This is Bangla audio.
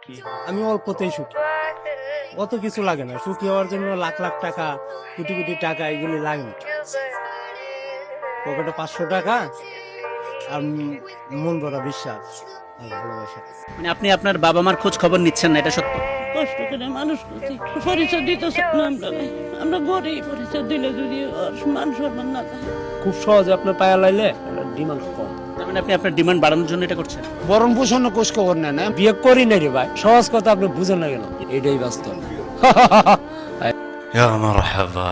সুখী, আমি অল্পতেই সুখী। অত কিছু লাগে না, সুখী হওয়ার জন্য লাখ লাখ টাকা, কোটি কোটি টাকা এগুলি লাগে না। পকেটে 500 টাকা আর মন ভরা বিশ্বাস আর ভালোবাসা। মানে আপনি আপনার বাবা মার খোঁজ খবর নিচ্ছেন না, এটা সত্য? কষ্ট করে মানুষ করছি, পরিচয় দিতেছে না আমরা ভাই। আমরা গরিব, পরিচয় দিলে যদি ওর মান সম্মান না থাকে। খুব সহজে আপনার পায়া লাইলে ডিমান্ড কম। তার মানে আপনি আপনার ডিমান্ড বাড়ানোর জন্য এটা করছেন? বরং পোষণ কোষ খবর নেন না, বিয়ে করি না রে ভাই। সহজ কথা আপনি বুঝেন না কেন? এটাই বাস্তব। يا مرحبا